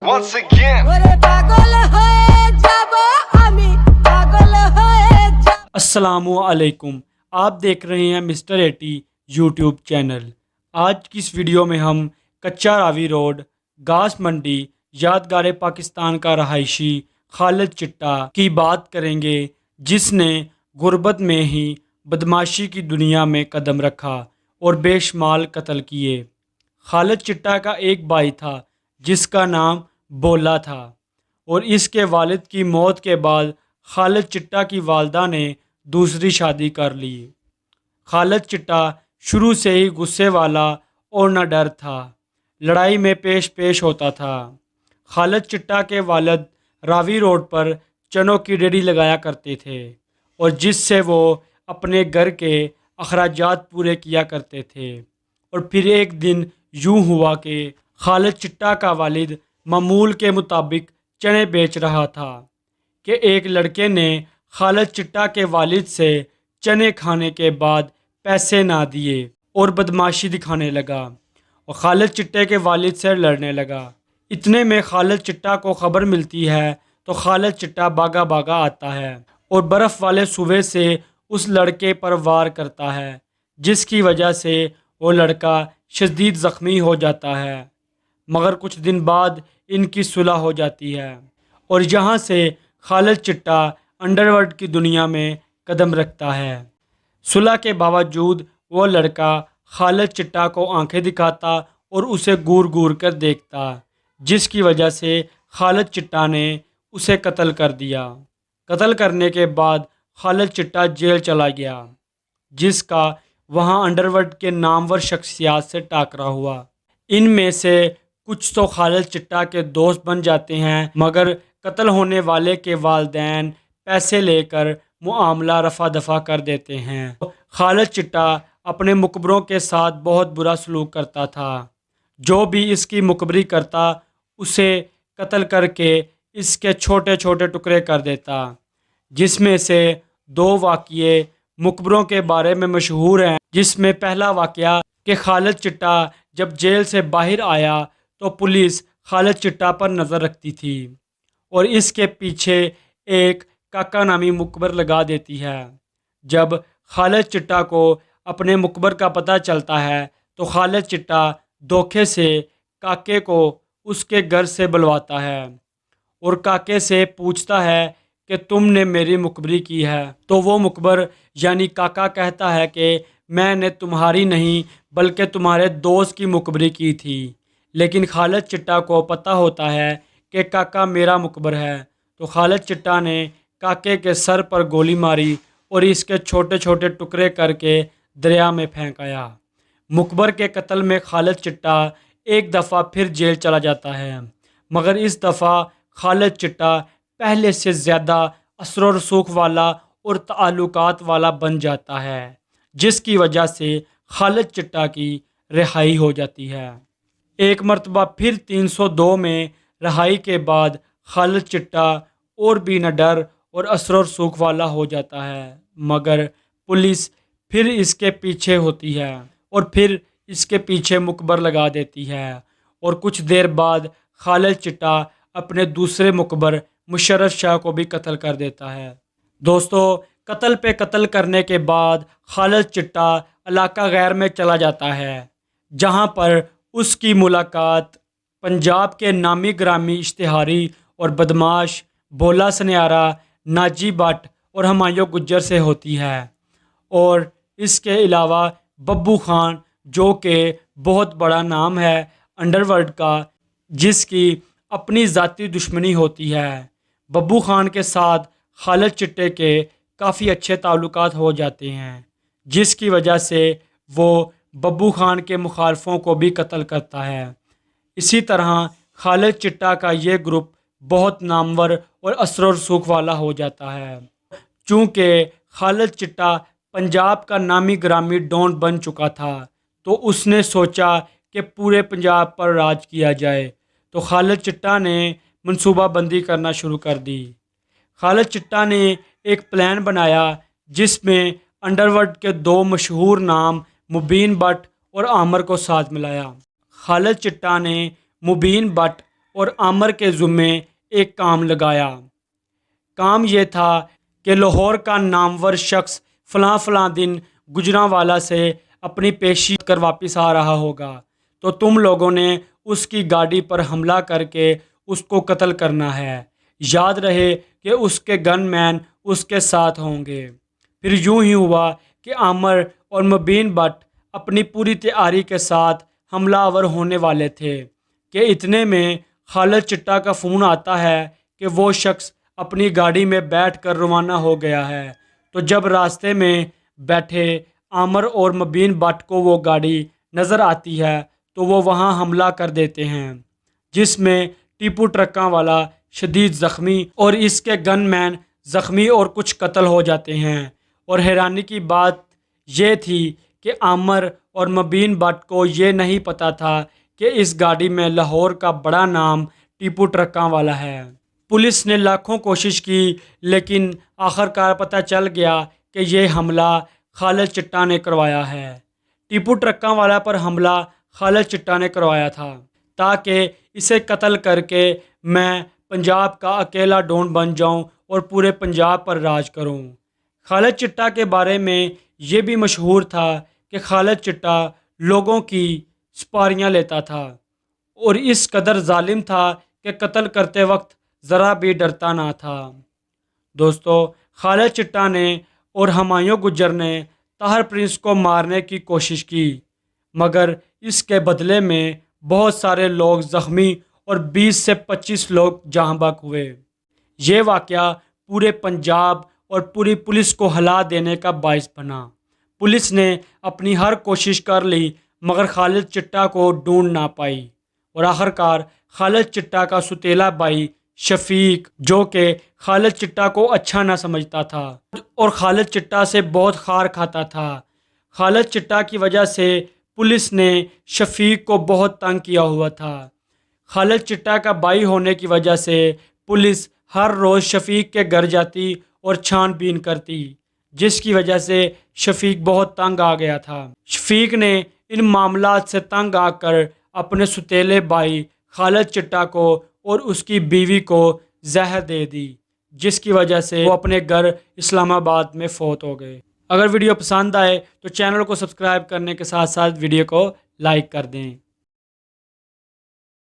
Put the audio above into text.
Once again. अस्सलामुअलैकुम, आप देख रहे हैं मिस्टर एटी यूट्यूब चैनल। आज की इस वीडियो में हम कच्चा रावी रोड घास मंडी यादगार पाकिस्तान का रहायशी खालिद चिट्टा की बात करेंगे, जिसने गुर्बत में ही बदमाशी की दुनिया में कदम रखा और बेशुमार कत्ल किए। खालिद चिट्टा का एक भाई था जिसका नाम बोला था, और इसके वालिद की मौत के बाद खालिद चिट्टा की वालदा ने दूसरी शादी कर ली। खालिद चिट्टा शुरू से ही गुस्से वाला और न डर था, लड़ाई में पेश पेश होता था। खालिद चिट्टा के वालिद रावी रोड पर चनों की रेहड़ी लगाया करते थे, और जिससे वो अपने घर के अखराजात पूरे किया करते थे। और फिर एक दिन यूं हुआ कि खालिद चिट्टा का वालिद मामूल के मुताबिक चने बेच रहा था कि एक लड़के ने खालिद चिट्टा के वालिद से चने खाने के बाद पैसे ना दिए और बदमाशी दिखाने लगा और खालिद चिट्टे के वालिद से लड़ने लगा। इतने में खालिद चिट्टा को खबर मिलती है तो खालिद चिट्टा भागा भागा आता है और बर्फ़ वाले सूबे से उस लड़के पर वार करता है, जिसकी वजह से वो लड़का शदीद ज़ख्मी हो जाता है। मगर कुछ दिन बाद इनकी सुलह हो जाती है और यहाँ से खालिद चिट्टा अंडरवर्ल्ड की दुनिया में कदम रखता है। सुलह के बावजूद वो लड़का खालिद चिट्टा को आंखें दिखाता और उसे घूर घूर कर देखता, जिसकी वजह से खालिद चिट्टा ने उसे कत्ल कर दिया। कत्ल करने के बाद खालिद चिट्टा जेल चला गया, जिसका वहाँ अंडरवर्ल्ड के नामवर शख्सियात से टाकरा हुआ। इनमें से कुछ तो खालिद चिट्टा के दोस्त बन जाते हैं, मगर कत्ल होने वाले के वालिदैन पैसे लेकर मुआमला रफा दफा कर देते हैं। खालिद चिट्टा अपने मुकबरों के साथ बहुत बुरा सलूक करता था। जो भी इसकी मुकबरी करता उसे कत्ल करके इसके छोटे छोटे टुकड़े कर देता, जिसमें से दो वाक़ये मुकबरों के बारे में मशहूर हैं। जिसमें पहला वाक़या कि खालिद चिट्टा जब जेल से बाहर आया तो पुलिस खालिद चिट्टा पर नज़र रखती थी और इसके पीछे एक काका नामी मुकबर लगा देती है। जब खालिद चिट्टा को अपने मुकबर का पता चलता है तो खालिद चिट्टा धोखे से काके को उसके घर से बुलवाता है और काके से पूछता है कि तुमने मेरी मुकबरी की है। तो वो मुकबर यानी काका कहता है कि मैंने तुम्हारी नहीं बल्कि तुम्हारे दोस्त की मुकबरी की थी। लेकिन खालिद चिट्टा को पता होता है कि काका मेरा मुकबर है, तो खालिद चिट्टा ने काके के सर पर गोली मारी और इसके छोटे छोटे टुकड़े करके दरिया में फेंक आया। मुकबर के कत्ल में खालिद चिट्टा एक दफ़ा फिर जेल चला जाता है, मगर इस दफ़ा खालिद चिट्टा पहले से ज़्यादा असर व रसूख वाला और ताल्लुकात वाला बन जाता है, जिसकी वजह से खालिद चिट्टा की रिहाई हो जाती है। एक मरतबा फिर 302 में रहाई के बाद खालिद चिट्टा और भी न डर और असर व रसूख वाला हो जाता है, मगर पुलिस फिर इसके पीछे होती है और फिर इसके पीछे मुकबर लगा देती है। और कुछ देर बाद खालिद चिट्टा अपने दूसरे मुकबर मुशर्रफ शाह को भी कत्ल कर देता है। दोस्तों, कत्ल पे कत्ल करने के बाद खालिद चिट्टा इलाका गैर में चला जाता है, जहाँ पर उसकी मुलाकात पंजाब के नामी ग्रामी इश्तिहारी और बदमाश भोला सनियारा, नाजी भट्ट और हुमायूं गुज्जर से होती है। और इसके अलावा बब्बू खान, जो कि बहुत बड़ा नाम है अंडरवर्ल्ड का, जिसकी अपनी ज़ाती दुश्मनी होती है। बब्बू खान के साथ खालिद चिट्टे के काफ़ी अच्छे ताल्लुकात हो जाते हैं, जिसकी वजह से वो बब्बू खान के मुखालफों को भी कत्ल करता है। इसी तरह खालिद चिट्टा का ये ग्रुप बहुत नामवर और असर व रसूख वाला हो जाता है। चूँकि खालिद चिट्टा पंजाब का नामी ग्रामी डॉन बन चुका था, तो उसने सोचा कि पूरे पंजाब पर राज किया जाए। तो खालिद चिट्टा ने मनसूबाबंदी करना शुरू कर दी। खालिद चिट्टा ने एक प्लान बनाया जिसमें अंडरवर्ल्ड के दो मशहूर नाम मुबीन भट्ट और आमर को साथ मिलाया। खालिद चिट्टा ने मुबीन भट्ट اور عامر کے ذمے ایک کام لگایا۔ کام یہ تھا کہ لاہور کا نامور شخص فلاں فلاں دن گجرانوالہ سے اپنی پیشی کر واپس آ رہا ہوگا، تو تم لوگوں نے اس کی گاڑی پر حملہ کر کے اس کو قتل کرنا ہے۔ یاد رہے کہ اس کے گن مین اس کے ساتھ ہوں گے۔ پھر یوں ہی ہوا کہ عامر اور مبین بٹ اپنی پوری تیاری کے ساتھ حملہ آور ہونے والے تھے کہ اتنے میں خالد چٹا کا فون آتا ہے کہ وہ شخص اپنی گاڑی میں بیٹھ کر روانہ ہو گیا ہے۔ تو جب راستے میں بیٹھے عامر اور مبین بٹ کو وہ گاڑی نظر آتی ہے تو وہ وہاں حملہ کر دیتے ہیں، جس میں ٹیپو ٹرکاں والا شدید زخمی اور اس کے گن مین زخمی اور کچھ قتل ہو جاتے ہیں۔ اور حیرانی کی بات یہ تھی کہ عامر اور مبین بٹ کو یہ نہیں پتا تھا کہ اس گاڑی میں لاہور کا بڑا نام ٹیپو ٹرکاں والا ہے۔ پولیس نے لاکھوں کوشش کی لیکن آخرکار پتہ چل گیا کہ یہ حملہ خالد چٹا نے کروایا ہے۔ ٹیپو ٹرکاں والا پر حملہ خالد چٹا نے کروایا تھا تاکہ اسے قتل کر کے میں پنجاب کا اکیلا ڈون بن جاؤں اور پورے پنجاب پر راج کروں۔ خالد چٹا کے بارے میں یہ بھی مشہور تھا کہ خالد چٹا لوگوں کی سپاریاں لیتا تھا اور اس قدر ظالم تھا کہ قتل کرتے وقت ذرا بھی ڈرتا نہ تھا۔ دوستو، خالد چٹا نے اور ہمایوں گجر نے طاہر پرنس کو مارنے کی کوشش کی، مگر اس کے بدلے میں بہت سارے لوگ زخمی اور 20 سے 25 لوگ جاں بحق ہوئے۔ یہ واقعہ پورے پنجاب اور پوری پولیس کو ہلا دینے کا باعث بنا۔ پولیس نے اپنی ہر کوشش کر لی مگر خالد چٹا کو ڈھونڈ نہ پائی، اور آخرکار خالد چٹا کا ستیلا بھائی شفیق، جو کہ خالد چٹا کو اچھا نہ سمجھتا تھا اور خالد چٹا سے بہت خار کھاتا تھا، خالد چٹا کی وجہ سے پولیس نے شفیق کو بہت تنگ کیا ہوا تھا۔ خالد چٹا کا بھائی ہونے کی وجہ سے پولیس ہر روز شفیق کے گھر جاتی اور چھان بین کرتی، جس کی وجہ سے شفیق بہت تنگ آ گیا تھا۔ شفیق نے ان معاملات سے تنگ آ کر اپنے ستیلے بھائی خالد چٹا کو اور اس کی بیوی کو زہر دے دی، جس کی وجہ سے وہ اپنے گھر اسلام آباد میں فوت ہو گئے۔ اگر ویڈیو پسند آئے تو چینل کو سبسکرائب کرنے کے ساتھ ساتھ ویڈیو کو لائک کر دیں۔